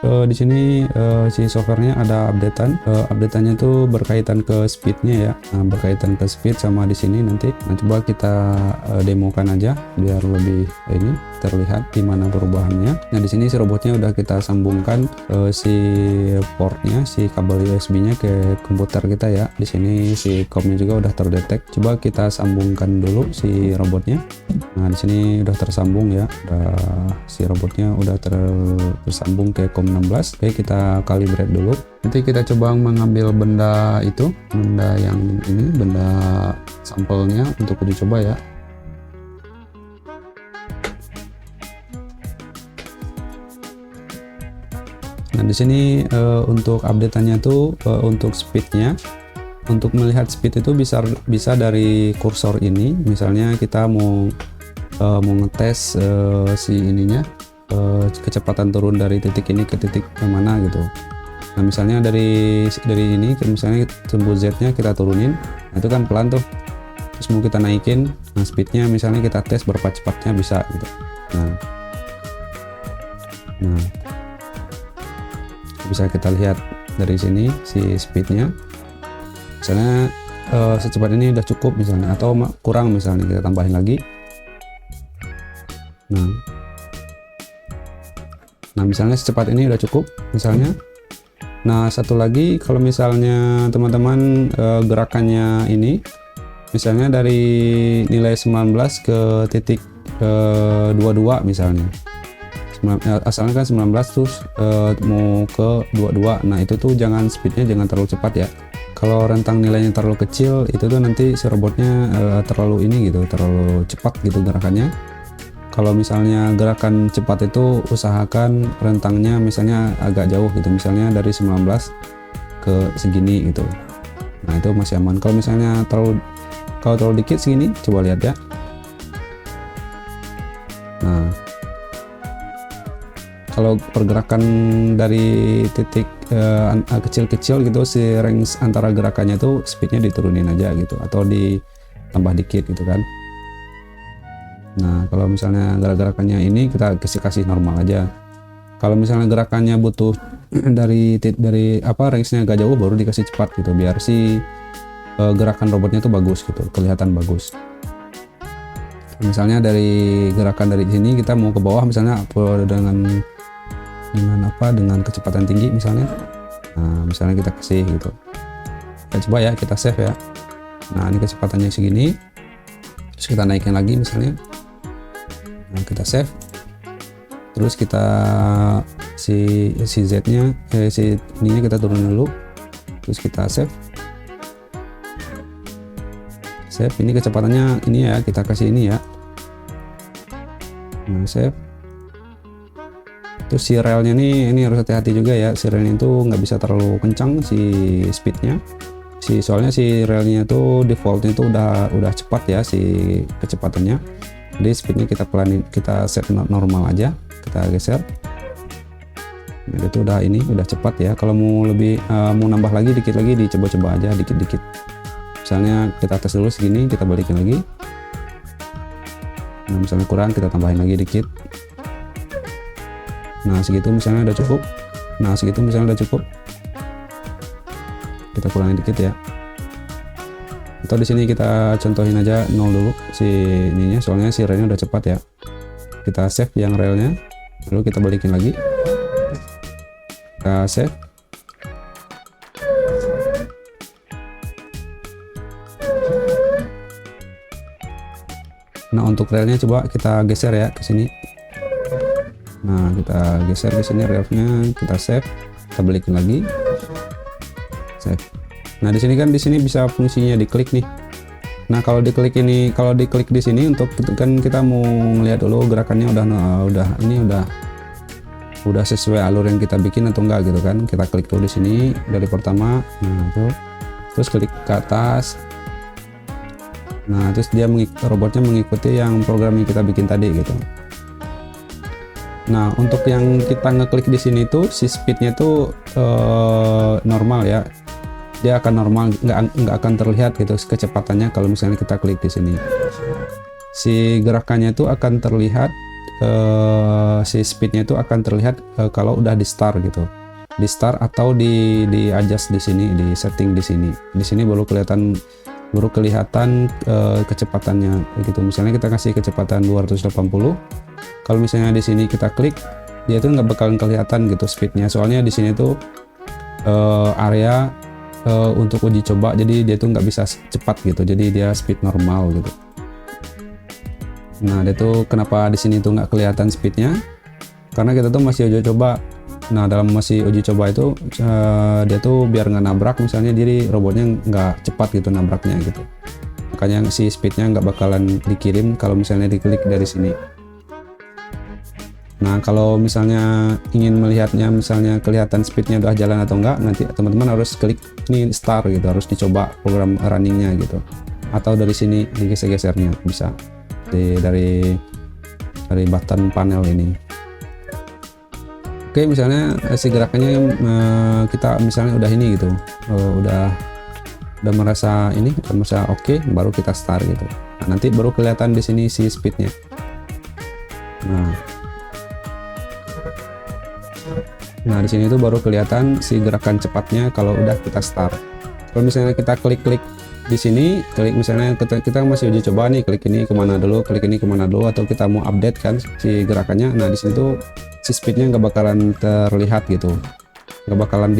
di sini si softwarenya ada updatean. Updateannya itu berkaitan ke speednya ya. Nah, berkaitan ke speed sama di sini nanti. Nah, coba kita demokan aja biar lebih ini terlihat di mana perubahannya. Nah, di sini si robotnya udah kita sambungkan si portnya, si kabel USB-nya ke komputer kita ya. Di sini si COM-nya juga udah terdetek. Coba kita sambungkan dulu si robotnya. Nah, di sini udah tersambung ya. Si robotnya udah tersambung ke COM 16. Oke, kita calibrate dulu. Nanti kita coba mengambil benda itu, benda yang ini, benda sampelnya untuk uji coba ya. Nah, di sini untuk update-nya tuh untuk speednya, untuk melihat speed itu bisa dari kursor ini. Misalnya kita mau ngetes si ininya, kecepatan turun dari titik ini ke titik mana gitu. Nah, misalnya dari ini, misalnya sumbu Z-nya kita turunin, nah itu kan pelan tuh. Terus mau kita naikin, nah speednya misalnya kita tes berapa cepatnya bisa gitu. Nah bisa kita lihat dari sini si speednya, misalnya secepat ini udah cukup misalnya, atau kurang misalnya kita tambahin lagi. Nah misalnya secepat ini udah cukup misalnya. Nah, satu lagi, kalau misalnya teman-teman gerakannya ini misalnya dari nilai 19 ke titik 22 misalnya, asalnya kan 19 terus mau ke 22. Nah, itu tuh speednya jangan terlalu cepat ya. Kalau rentang nilainya terlalu kecil, itu tuh nanti si robotnya terlalu ini gitu, terlalu cepat gitu gerakannya. Kalau misalnya gerakan cepat itu usahakan rentangnya misalnya agak jauh gitu, misalnya dari 19 ke segini gitu. Nah, itu masih aman. Kalau misalnya terlalu dikit segini, coba lihat ya. Nah, kalau pergerakan dari titik kecil-kecil gitu, si range antara gerakannya itu speednya diturunin aja gitu, atau ditambah dikit gitu kan. Nah, kalau misalnya gerakannya ini kita kasih normal aja. Kalau misalnya gerakannya butuh dari range-nya agak jauh, baru dikasih cepat gitu, biar si gerakan robotnya itu bagus gitu, kelihatan bagus. Misalnya dari gerakan dari sini kita mau ke bawah misalnya dengan kecepatan tinggi misalnya. Nah, misalnya kita kasih gitu. Kita coba ya, kita save ya. Nah, ini kecepatannya segini. Terus kita naikin lagi misalnya. Nah, kita save. Terus kita si Z-nya si ininya kita turunin dulu. Terus kita save. Save, ini kecepatannya ini ya, kita kasih ini ya. Nah, save. Terus si relnya ini harus hati-hati juga ya. Si relnya itu nggak bisa terlalu kencang si speednya. Soalnya si relnya itu defaultnya itu udah cepat ya si kecepatannya. Jadi speednya kita pelanin, kita set normal aja, kita geser. Nah, itu udah cepat ya. Kalau mau nambah lagi dikit lagi, dicoba-coba aja dikit-dikit. Misalnya kita tes dulu segini, kita balikin lagi. Nah, misalnya kurang, kita tambahin lagi dikit. Nah, segitu misalnya udah cukup. Nah, segitu misalnya udah cukup. Kita kurangin dikit ya. Atau di sini kita contohin aja 0 dulu si ininya, soalnya si relnya udah cepat ya. Kita save yang relnya, lalu kita balikin lagi. Kita save. Nah, untuk relnya coba kita geser ya ke sini. Nah, kita geser ke sini relnya, kita save, kita balikin lagi. Save. Nah, di sini bisa fungsinya diklik nih. Nah, kalau diklik di sini untuk kan kita mau ngelihat dulu gerakannya udah sesuai alur yang kita bikin atau enggak gitu kan. Kita klik dulu di sini dari pertama. Nah, tuh. Terus klik ke atas. Nah, terus robotnya mengikuti yang program yang kita bikin tadi gitu. Nah, untuk yang kita ngeklik di sini tuh si speednya tuh normal ya. Dia akan normal, nggak akan terlihat gitu kecepatannya kalau misalnya kita klik di sini. Si gerakannya itu akan terlihat si speednya itu akan terlihat kalau udah di start gitu, di start atau di adjust di sini, di setting di sini. Di sini baru kelihatan kecepatannya gitu. Misalnya kita kasih kecepatan 280. Kalau misalnya di sini kita klik, dia tuh nggak bakalan kelihatan gitu speednya. Soalnya di sini tuh area untuk uji coba, jadi dia tuh nggak bisa cepat gitu. Jadi dia speed normal gitu. Nah, dia tuh kenapa di sini tuh nggak kelihatan speednya? Karena kita tuh masih uji coba. Nah, dalam masih uji coba itu dia tuh biar nggak nabrak, misalnya jadi robotnya nggak cepat gitu nabraknya gitu. Makanya si speednya nggak bakalan dikirim kalau misalnya diklik dari sini. Nah, kalau misalnya ingin melihatnya, misalnya kelihatan speednya udah jalan atau enggak, nanti teman-teman harus klik ini start gitu, harus dicoba program runningnya gitu. Atau dari sini digeser-gesernya bisa dari button panel ini. Oke, misalnya si gerakannya kita misalnya udah ini gitu, udah merasa oke, baru kita start gitu. Nah, nanti baru kelihatan di sini si speednya. Nah, di sini tuh baru kelihatan si gerakan cepatnya kalau udah kita start. Kalau misalnya kita klik di sini, misalnya kita masih uji coba nih, klik ini kemana dulu, atau kita mau update kan si gerakannya. Nah, di sini tuh si speednya nggak bakalan terlihat gitu, nggak bakalan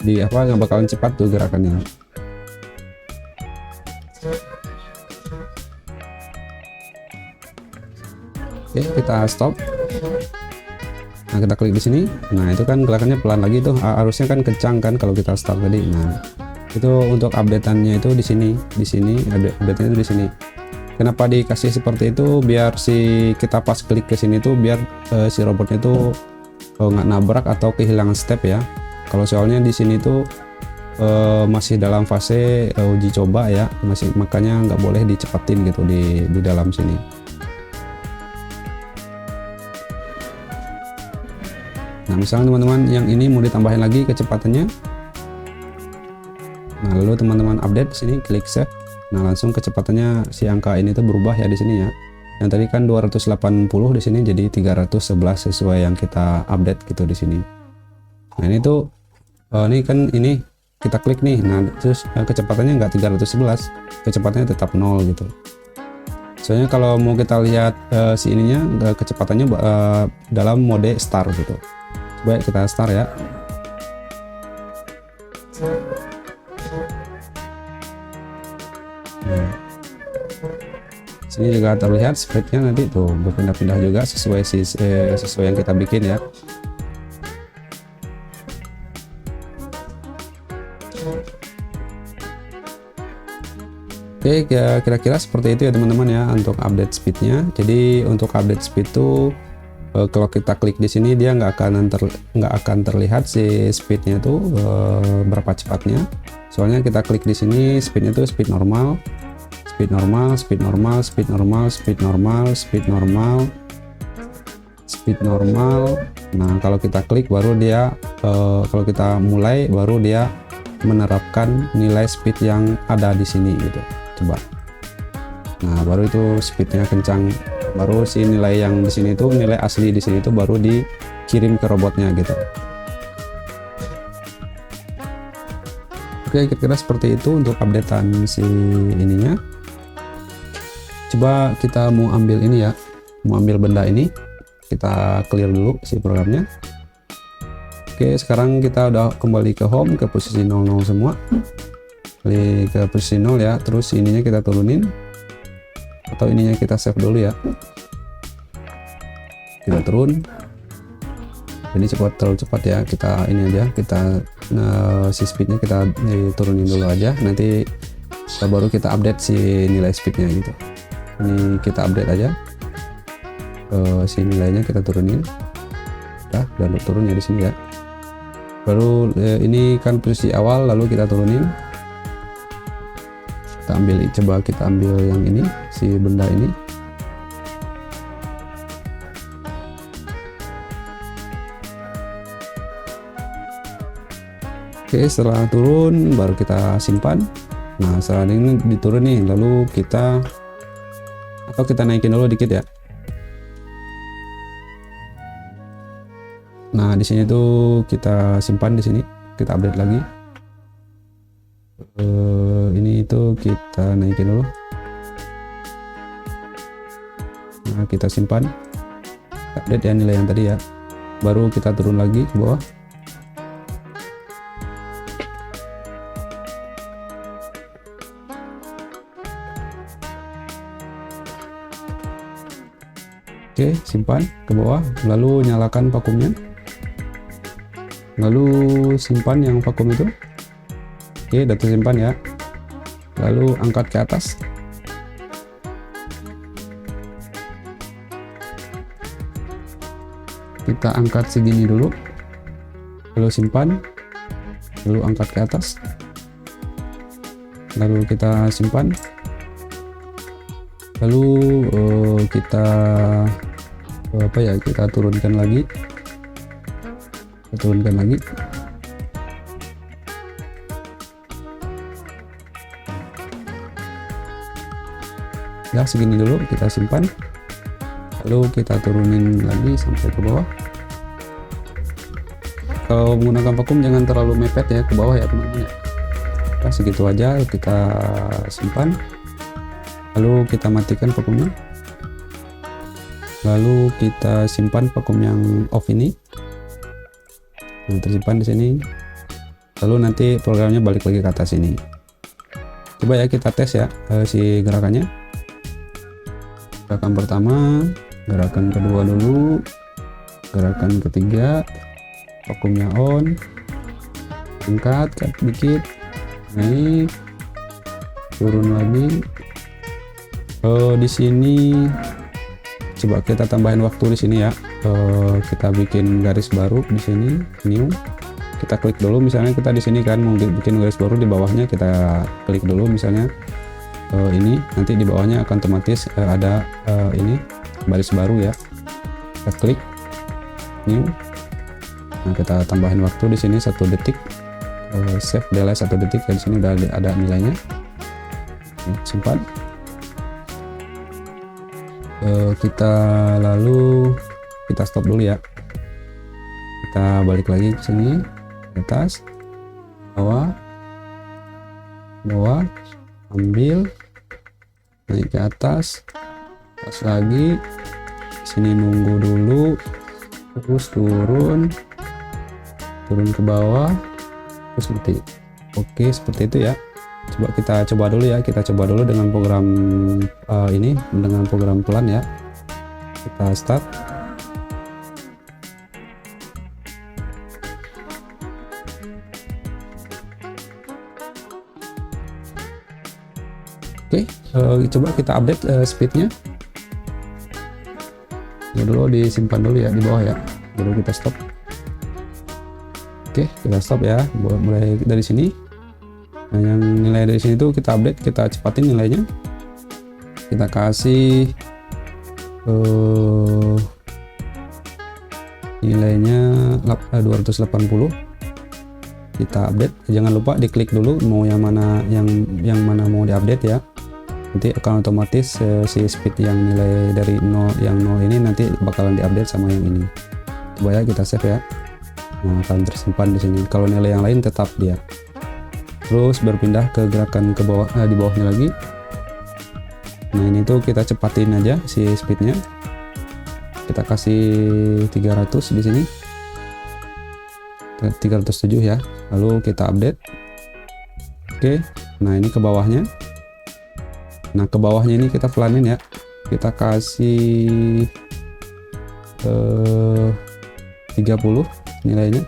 nggak bakalan cepat tuh gerakannya. Oke, kita stop. Nah, kita klik di sini. Nah, itu kan gerakannya pelan lagi tuh, harusnya kan kencang kan kalau kita start tadi. Nah, itu untuk updateannya itu di sini update-nya itu di sini. Kenapa dikasih seperti itu? Biar kita pas klik ke sini tuh biar si robotnya tuh nggak nabrak atau kehilangan step ya. Kalau soalnya di sini tuh masih dalam fase uji coba ya, makanya nggak boleh dicepetin gitu di dalam sini. Nah, misalnya teman-teman yang ini mau ditambahin lagi kecepatannya. Nah, lalu teman-teman update sini, klik save. Nah, langsung kecepatannya si angka ini tuh berubah ya di sini ya. Yang tadi kan 280 di sini jadi 311 sesuai yang kita update gitu di sini. Nah, ini tuh ini kan ini kita klik nih. Nah, terus kecepatannya nggak 311, kecepatannya tetap 0 gitu. Soalnya kalau mau kita lihat si ininya kecepatannya dalam mode start gitu. Coba kita start ya. Sini juga terlihat speednya nanti tuh berpindah-pindah juga sesuai yang kita bikin ya. Oke, kira-kira seperti itu ya teman-teman ya untuk update speednya. Jadi untuk update speed tuh kalau kita klik di sini dia nggak akan terlihat si speednya tuh berapa cepatnya. Soalnya kita klik di sini speednya tuh speed normal. Nah, kalau kita klik baru dia kalau kita mulai baru dia menerapkan nilai speed yang ada di sini gitu. Coba. Nah, baru itu speednya kencang. Baru si nilai yang di sini itu nilai asli di sini itu baru dikirim ke robotnya gitu. Oke, kira-kira seperti itu untuk updatean si ininya. Coba kita mau ambil ini ya, mau ambil benda ini, kita clear dulu si programnya. Oke, sekarang kita udah kembali ke home, ke posisi 00 semua, klik ke posisi 0 ya, terus ininya kita turunin, atau ininya kita save dulu ya, kita turun. Ini terlalu cepat ya, kita ini aja, kita si speednya kita turunin dulu aja, nanti baru kita update si nilai speednya gitu. Ini kita update aja si nilainya, kita turunin udah turun ya di sini ya. Baru ini kan posisi awal, lalu kita turunin, coba kita ambil yang ini, si benda ini. Oke, setelah turun baru kita simpan. Nah, setelah ini diturun nih, lalu kita naikin dulu dikit ya. Nah, di sini tuh kita simpan, di sini kita update lagi. Ini itu kita naikin dulu. Nah, kita simpan, update ya nilai yang tadi ya. Baru kita turun lagi ke bawah. Oke, simpan ke bawah, lalu nyalakan vakumnya, lalu simpan yang vakum itu. Oke, udah tersimpan ya, lalu angkat ke atas. Kita angkat segini dulu, lalu simpan, lalu angkat ke atas, lalu kita simpan, lalu kita kita turunkan lagi, ya segini dulu, kita simpan, lalu kita turunin lagi sampai ke bawah. Kalau menggunakan vakum jangan terlalu mepet ya ke bawah ya teman-teman ya. Nah, segitu aja, kita simpan, lalu kita matikan vakumnya, lalu kita simpan vakum yang off ini. Nah, tersimpan di sini, lalu nanti programnya balik lagi ke atas ini. Coba ya kita tes ya si gerakannya. Gerakan pertama, gerakan kedua dulu, gerakan ketiga, vakumnya on, angkat dikit, naik, turun lagi. Di sini coba kita tambahin waktu di sini ya. Kita bikin garis baru di sini, new. Kita klik dulu, misalnya kita di sini kan mau bikin garis baru, di bawahnya kita klik dulu misalnya ini, nanti di bawahnya akan otomatis ada ini baris baru ya. Kita klik new. Nah, kita tambahin waktu di sini 1 detik. Save delay 1 detik ya, di sini udah ada nilainya. Simpan. Kita lalu kita stop dulu ya. Kita balik lagi ke sini, ke atas, bawah, ambil, naik ke atas lagi, sini nunggu dulu, terus turun ke bawah, terus mati. Oke, seperti itu ya. Kita coba dulu ya, dengan program ini, dengan program pelan ya. Kita start. Oke, coba kita update speednya. Dulu disimpan dulu ya di bawah ya, baru kita stop. Oke, kita stop ya, mulai dari sini. Nah, yang nilai dari sini tuh kita update, kita cepatin nilainya. Kita kasih nilainya 280. Kita update, jangan lupa diklik dulu mau yang mana mau diupdate ya. Nanti akan otomatis si speed yang nilai dari 0 ini nanti bakalan diupdate sama yang ini. Coba ya kita save ya. Nah, akan tersimpan di sini. Kalau nilai yang lain tetap dia. Terus berpindah ke gerakan ke bawah, di bawahnya lagi. Nah, ini tuh kita cepatin aja si speednya. Kita kasih 300 di sini. 307 ya. Lalu kita update. Oke. Nah, ini ke bawahnya. Nah, ke bawahnya ini kita pelanin ya. Kita kasih 30 nilainya.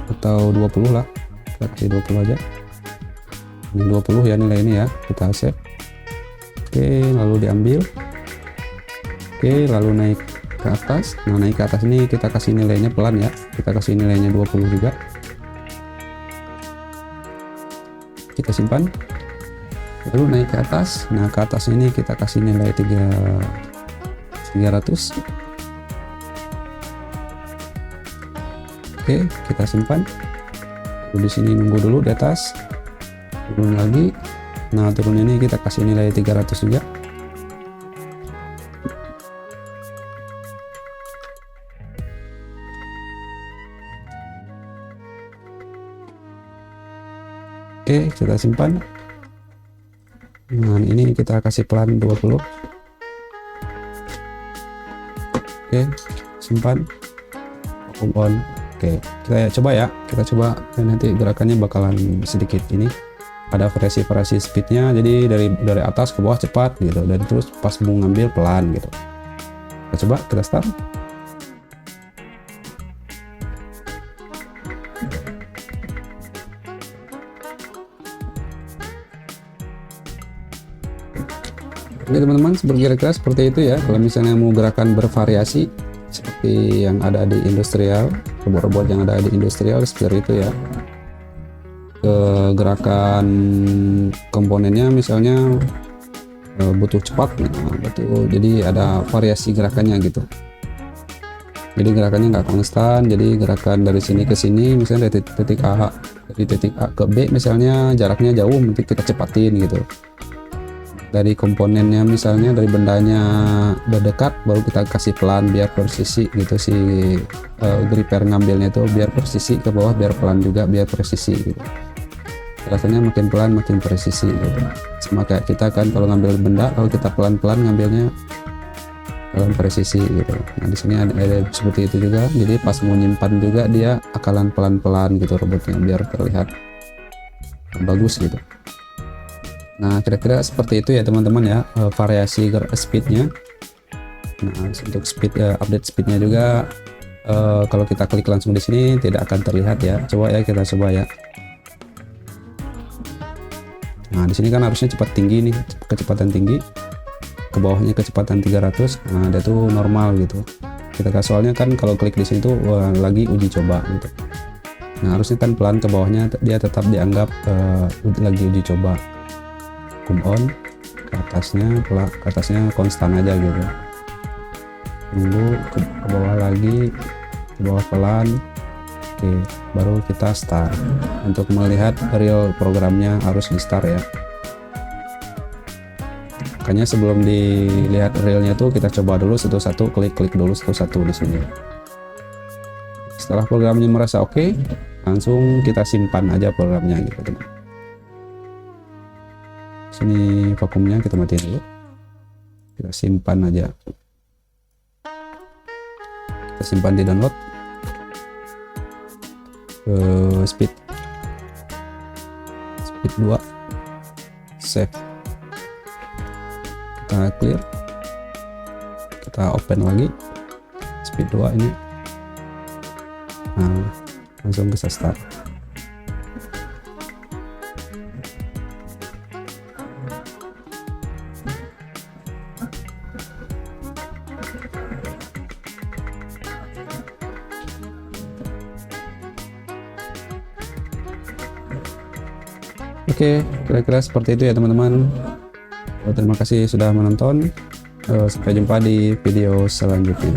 Atau 20 lah, kita kasih 20 aja. Ini 20 ya nilai ini ya, kita save. Oke, lalu diambil. Oke, lalu naik ke atas. Nah, naik ke atas ini kita kasih nilainya pelan ya, kita kasih nilainya 20 juga. Kita simpan, lalu naik ke atas. Nah, ke atas ini kita kasih nilai 300. Oke, kita simpan. Lalu di sini nunggu dulu di atas, turun lagi. Nah, turun ini kita kasih nilai 300 juga. Oke, kita simpan. Nah, ini kita kasih pelan 20. Oke, simpan. Vacuum on. Oke, kita coba ya. Kita coba, dan nanti gerakannya bakalan sedikit ini. Ada variasi speednya, jadi dari atas ke bawah cepat gitu, dan terus pas mau ngambil pelan gitu. Kita coba, kita start. Oke teman-teman, kira-kira seperti itu ya. Kalau misalnya mau gerakan bervariasi seperti yang ada di industrial, robot-robot yang ada di industrial seperti itu ya. Gerakan komponennya misalnya butuh cepat, nah, betul. Jadi ada variasi gerakannya gitu. Jadi gerakannya nggak konstan. Jadi gerakan dari sini ke sini, misalnya dari titik A ke B, misalnya jaraknya jauh, nanti kita cepatin gitu. Dari komponennya misalnya dari bendanya udah dekat, baru kita kasih pelan biar presisi gitu, si gripper ngambilnya itu biar presisi, ke bawah biar pelan juga biar presisi gitu. Rasanya makin pelan makin presisi gitu. Sama kayak kita kan kalau ngambil benda, kalau kita pelan-pelan ngambilnya pelan presisi gitu. Nah di sini ada seperti itu juga. Jadi pas mau nyimpan juga dia akalan pelan-pelan gitu robotnya biar terlihat bagus gitu. Nah kira-kira seperti itu ya teman-teman ya, variasi speednya. Nah untuk speed update speednya juga kalau kita klik langsung di sini tidak akan terlihat ya. Coba ya, kita coba ya. Nah di sini kan harusnya cepat tinggi nih, kecepatan tinggi, ke bawahnya kecepatan 300. Nah ada tuh normal gitu. Kita soalnya kan kalau klik di sini tuh lagi uji coba gitu. Nah harusnya kan pelan, ke bawahnya dia tetap dianggap lagi uji coba. Vacuum on, ke atasnya konstan aja gitu. Tunggu ke bawah lagi, ke bawah pelan. Oke, baru kita start. Untuk melihat real programnya harus di start ya. Makanya sebelum dilihat realnya tuh kita coba dulu satu-satu, klik dulu satu-satu di sini. Setelah programnya merasa oke, langsung kita simpan aja programnya gitu teman. Sini vakumnya kita matiin dulu, kita simpan aja, kita simpan di download. Speed 2, save, kita clear, kita open lagi speed 2 ini. Nah langsung bisa start. Oke, kira-kira seperti itu ya teman-teman. Terima kasih sudah menonton. Sampai jumpa di video selanjutnya.